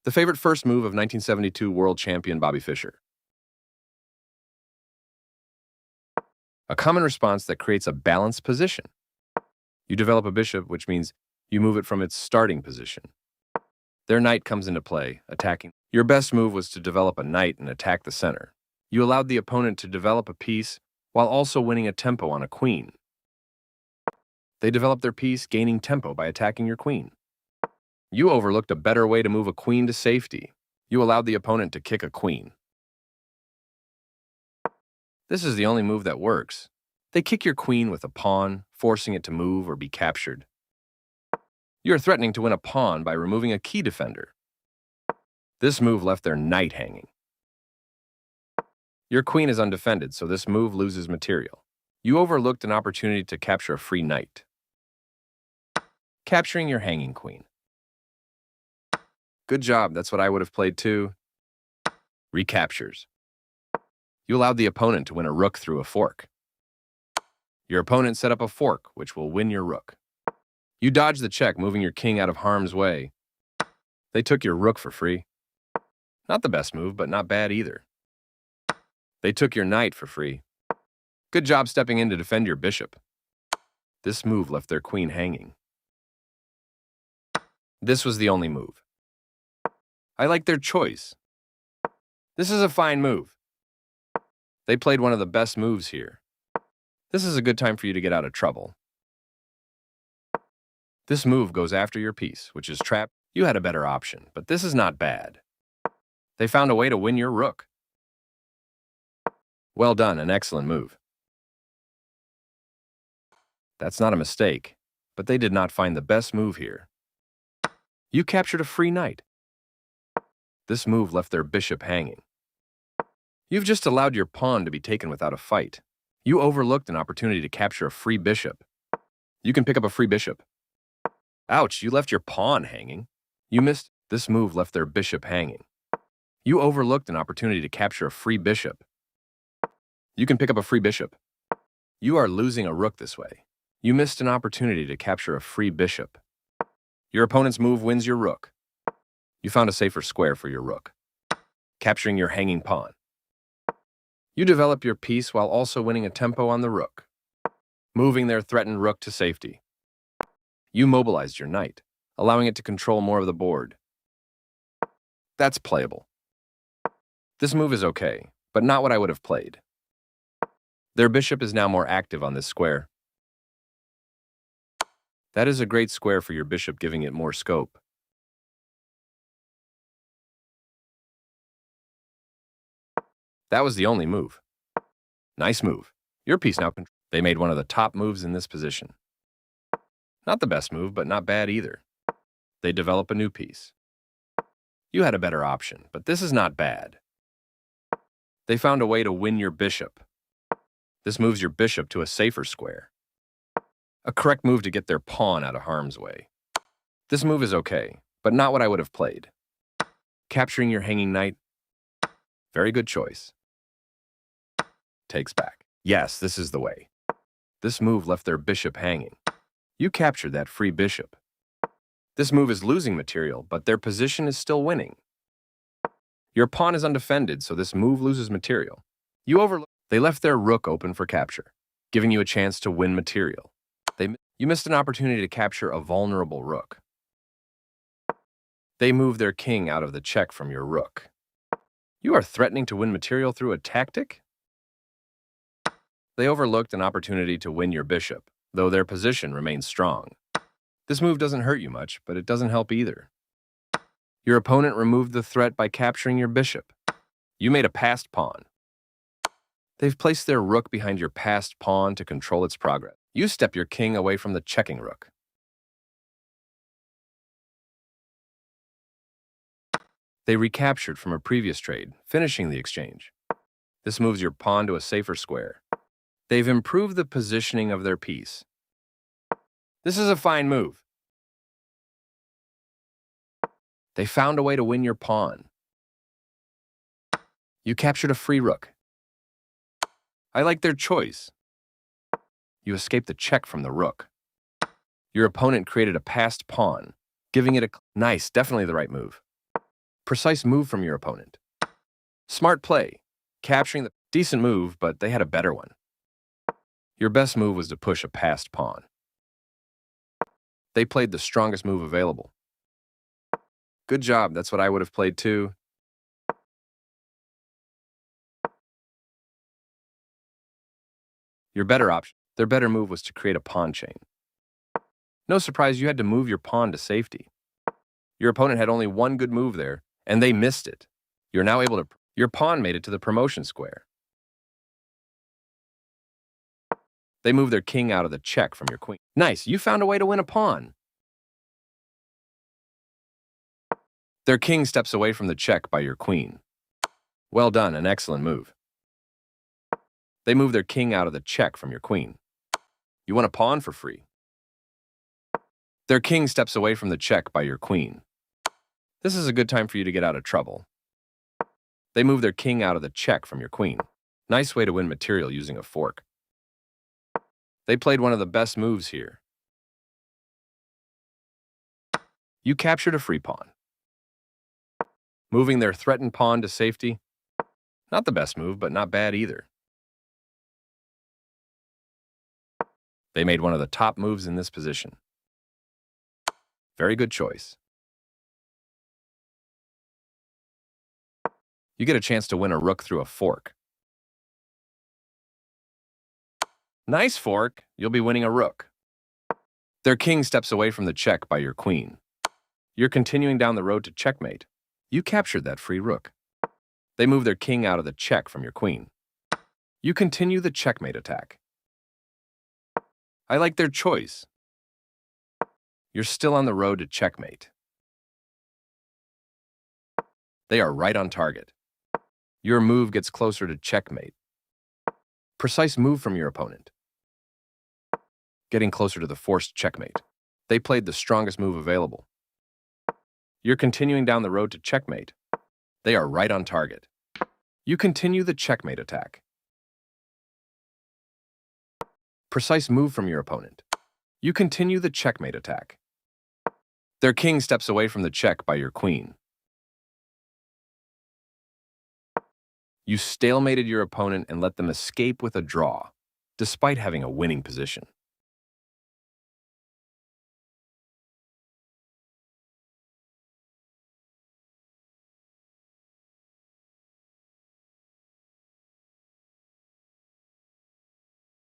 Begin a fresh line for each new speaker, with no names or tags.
The favorite first move of 1972 world champion Bobby Fischer. A common response that creates a balanced position. You develop a bishop, which means you move it from its starting position. Their knight comes into play, attacking. Your best move was to develop a knight and attack the center. You allowed the opponent to develop a piece while also winning a tempo on a queen. They developed their piece, gaining tempo by attacking your queen. You overlooked a better way to move a queen to safety. You allowed the opponent to kick a queen. This is the only move that works. They kick your queen with a pawn, forcing it to move or be captured. You are threatening to win a pawn by removing a key defender. This move left their knight hanging. Your queen is undefended, so this move loses material. You overlooked an opportunity to capture a free knight. Capturing your hanging queen. Good job, that's what I would have played too. Recaptures. You allowed the opponent to win a rook through a fork. Your opponent set up a fork, which will win your rook. You dodged the check, moving your king out of harm's way. They took your rook for free. Not the best move, but not bad either. They took your knight for free. Good job stepping in to defend your bishop. This move left their queen hanging. This was the only move. I like their choice. This is a fine move. They played one of the best moves here. This is a good time for you to get out of trouble. This move goes after your piece, which is trapped. You had a better option, but this is not bad. They found a way to win your rook. Well done, an excellent move. That's not a mistake, but they did not find the best move here. You captured a free knight. This move left their bishop hanging. You've just allowed your pawn to be taken without a fight. You overlooked an opportunity to capture a free bishop. You can pick up a free bishop. Ouch, you left your pawn hanging. You missed. This move left their bishop hanging. You overlooked an opportunity to capture a free bishop. You can pick up a free bishop. You are losing a rook this way. You missed an opportunity to capture a free bishop. Your opponent's move wins your rook. You found a safer square for your rook, capturing your hanging pawn. You develop your piece while also winning a tempo on the rook, moving their threatened rook to safety. You mobilized your knight, allowing it to control more of the board. That's playable. This move is okay, but not what I would have played. Their bishop is now more active on this square. That is a great square for your bishop, giving it more scope. That was the only move. Nice move. Your piece now controls. They made one of the top moves in this position. Not the best move, but not bad either. They develop a new piece. You had a better option, but this is not bad. They found a way to win your bishop. This moves your bishop to a safer square. A correct move to get their pawn out of harm's way. This move is okay, but not what I would have played. Capturing your hanging knight. Very good choice. Takes back. Yes, this is the way. This move left their bishop hanging. You captured that free bishop. This move is losing material, but their position is still winning. Your pawn is undefended, so this move loses material. You overlook. They left their rook open for capture, giving you a chance to win material. You missed an opportunity to capture a vulnerable rook. They moved their king out of the check from your rook. You are threatening to win material through a tactic? They overlooked an opportunity to win your bishop, though their position remains strong. This move doesn't hurt you much, but it doesn't help either. Your opponent removed the threat by capturing your bishop. You made a passed pawn. They've placed their rook behind your passed pawn to control its progress. You step your king away from the checking rook. They recaptured from a previous trade, finishing the exchange. This moves your pawn to a safer square. They've improved the positioning of their piece. This is a fine move. They found a way to win your pawn. You captured a free rook. I like their choice. You escaped the check from the rook. Your opponent created a passed pawn, giving it a nice, definitely the right move. Precise move from your opponent. Smart play. Capturing the decent move, but they had a better one. Your best move was to push a passed pawn. They played the strongest move available. Good job, that's what I would have played too. Their better move was to create a pawn chain. No surprise you had to move your pawn to safety. Your opponent had only one good move there, and they missed it. You're now able to... Your pawn made it to the promotion square. They moved their king out of the check from your queen. Nice, you found a way to win a pawn. Their king steps away from the check by your queen. Well done, an excellent move. They move their king out of the check from your queen. You won a pawn for free. Their king steps away from the check by your queen. This is a good time for you to get out of trouble. They move their king out of the check from your queen. Nice way to win material using a fork. They played one of the best moves here. You captured a free pawn. Moving their threatened pawn to safety. Not the best move, but not bad either. They made one of the top moves in this position. Very good choice. You get a chance to win a rook through a fork. Nice fork, you'll be winning a rook. Their king steps away from the check by your queen. You're continuing down the road to checkmate. You captured that free rook. They move their king out of the check from your queen. You continue the checkmate attack. I like their choice. You're still on the road to checkmate. They are right on target. Your move gets closer to checkmate. Precise move from your opponent. Getting closer to the forced checkmate. They played the strongest move available. You're continuing down the road to checkmate. They are right on target. You continue the checkmate attack. Precise move from your opponent. You continue the checkmate attack. Their king steps away from the check by your queen. You stalemated your opponent and let them escape with a draw, despite having a winning position.